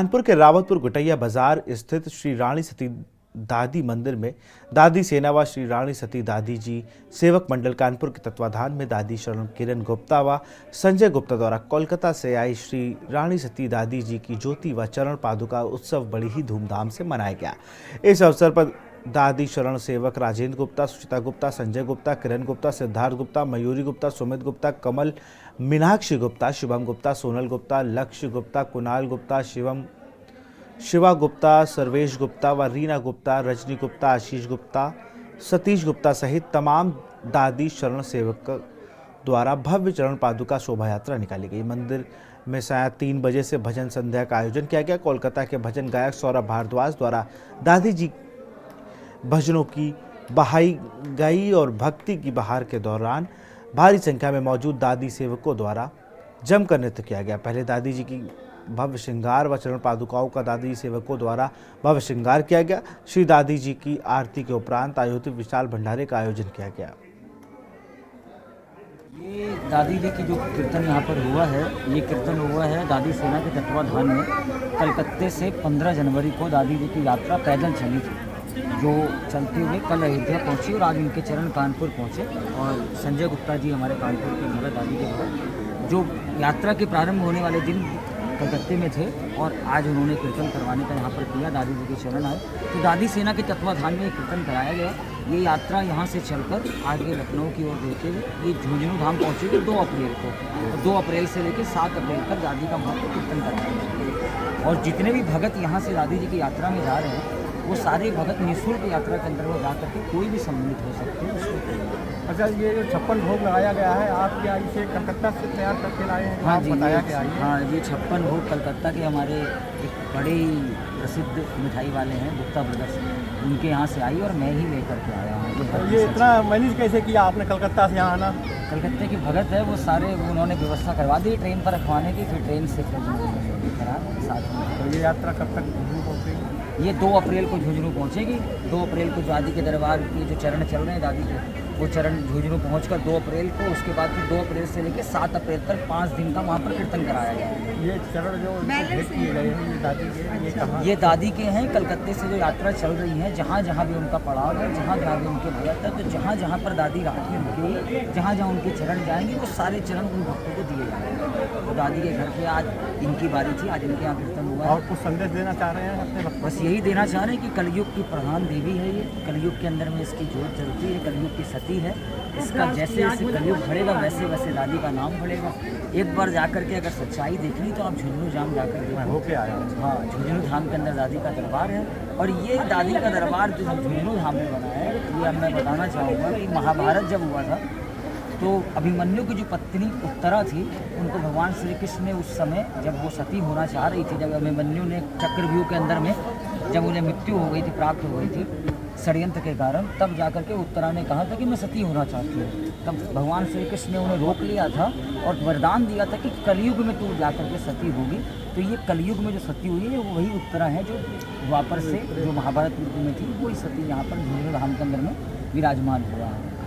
कानपुर के रावतपुर गुटैया बाजार स्थित श्री रानी सती दादी मंदिर में दादी सेना व श्री रानी सती दादी जी सेवक मंडल कानपुर के तत्वाधान में दादी शरण किरण गुप्ता व संजय गुप्ता द्वारा कोलकाता से आई श्री रानी सती दादी जी की ज्योति व चरण पादुका उत्सव बड़ी ही धूमधाम से मनाया गया। इस अवसर पर दादी शरण सेवक राजेंद्र गुप्ता, सुचिता गुप्ता, संजय गुप्ता, किरण गुप्ता, सिद्धार्थ गुप्ता, मयूरी गुप्ता, सुमित गुप्ता, कमल, मीनाक्षी गुप्ता, शुभम गुप्ता, सोनल गुप्ता, लक्ष्य गुप्ता, कुणाल गुप्ता, शिवा गुप्ता, सर्वेश गुप्ता व रीना गुप्ता, रजनी गुप्ता, आशीष गुप्ता, सतीश गुप्ता सहित तमाम दादी शरण सेवक द्वारा भव्य चरण पादुका शोभा यात्रा निकाली गई। मंदिर में साया 3 बजे से भजन संध्या का आयोजन किया गया। कोलकाता के भजन गायक सौरभ भारद्वाज द्वारा दादी जी भजनों की बहाई गई और भक्ति की बहार के दौरान भारी संख्या में मौजूद दादी सेवकों द्वारा जमकर नृत्य किया गया। पहले दादी जी की भव्य श्रृंगार व चरण पादुकाओं का दादी सेवकों द्वारा भव्य श्रृंगार किया गया। श्री दादी जी की आरती के उपरांत आयोजित विशाल भंडारे का आयोजन किया गया। ये दादी जी की जो कीर्तन यहाँ पर हुआ है, ये कीर्तन हुआ है दादी सेना के तत्वाधान में। कलकत्ते से 15 जनवरी को दादी जी की यात्रा पैदल चली थी, जो चलते हुए कल अयोध्या पहुंची और आज उनके चरण कानपुर पहुंचे। और संजय गुप्ता जी हमारे कानपुर के भगत दादी के भगत, जो यात्रा के प्रारंभ होने वाले दिन कलकत्ते में थे और आज उन्होंने कीर्तन करवाने का यहाँ पर किया। दादी जी के शरण आए तो दादी सेना के तत्वाधान में कीर्तन कराया गया। ये यात्रा यहाँ से चलकर आगे लखनऊ की ओर देखते हुए ये झुंझुनू धाम पहुँचेगी 2 अप्रैल को। 2 अप्रैल से लेकर 7 अप्रैल तक दादी का वहाँ पर कीर्तन कराया गया। और जितने भी भगत यहाँ से दादी जी की यात्रा में जा रहे हैं, वो सारे भगत निःशुल्क यात्रा के अंतर्गत जा करके कोई भी सम्मिलित हो सकते हैं। उसको अच्छा, ये जो 56 भोग लगाया गया है, आप क्या इसे कलकत्ता से तैयार करके लाए हैं? हाँ जी, बताया गया है। हाँ, ये 56 भोग कलकत्ता के हमारे एक बड़े ही प्रसिद्ध मिठाई वाले हैं गुप्ता ब्रदर्स, उनके यहाँ से आई और मैं ही लेकर के आया हूँ। ये इतना मैनेज कैसे किया आपने कलकत्ता से यहाँ आना? कलकत्ते के भगत है वो सारे, उन्होंने व्यवस्था करवा दी ट्रेन पर रखवाने की, फिर ट्रेन से करा साथ में। तो ये यात्रा कब तक झुंझुनू पहुँचेगी? ये 2 अप्रैल को झुंझुनू पहुँचेगी। 2 अप्रैल को दादी के दरबार के जो चरण चल रहे हैं दादी के, वो चरण झुंझुनू पहुँचकर 2 अप्रैल को, उसके बाद फिर 2 अप्रैल से लेकर 7 अप्रैल तक 5 दिन का वहाँ पर कीर्तन कराया गया। ये चरण जो भेंट किए गए हैं, ये दादी के, ये कहाँ? ये दादी के हैं। कलकत्ते से जो यात्रा चल रही है, जहाँ जहाँ भी उनका पड़ाव है, जहाँ जहाँ भी उनके भगत है, तो जहाँ जहाँ पर दादी रात में रुकेगी, जहाँ जहाँ उनके चरण जाएंगे, वो सारे चरण उन भक्तों को दिए जाएंगे। तो दादी के घर पे आज इनकी बारी थी, आज इनके यहाँ कीर्तन हुआ। और कुछ संदेश देना चाह रहे हैं अपने भक्तों? बस यही देना चाह रहे हैं कि कलयुग की प्रधान देवी है ये, कलयुग के अंदर में इसकी जोत जलती है, कलयुग की सती है। इसका जैसे जैसे कलयुग बढ़ेगा वैसे वैसे दादी का नाम बढ़ेगा। एक बार जाकर के अगर सच्चाई देखनी तो आप झुंझुनू धाम जाकर के होके आया हूँ। हाँ, झुंझुनू धाम के अंदर दादी का दरबार है। और ये दादी का दरबार जो झुंझुनू धाम में बना है, ये अब मैं बताना चाहूँगा कि महाभारत जब हुआ था तो अभिमन्यु की जो पत्नी उत्तरा थी, उनको भगवान श्री कृष्ण ने उस समय जब वो सती होना चाह रही थी, जब अभिमन्यु ने चक्रव्यूह के अंदर में जब उन्हें मृत्यु हो गई थी, प्राप्त हो गई थी षड्यंत्र के कारण, तब जाकर के उत्तरा ने कहा था कि मैं सती होना चाहती हूँ। तब भगवान श्री कृष्ण ने उन्हें रोक लिया था और वरदान दिया था कि कलयुग में तू जाकर के सती होगी। तो ये कलयुग में जो सती हुई है वो वही उत्तरा है जो द्वापर से जो महाभारत युद्ध में थी, वही सती यहाँ पर झुंझुनू धाम के अंदर में विराजमान हुआ है।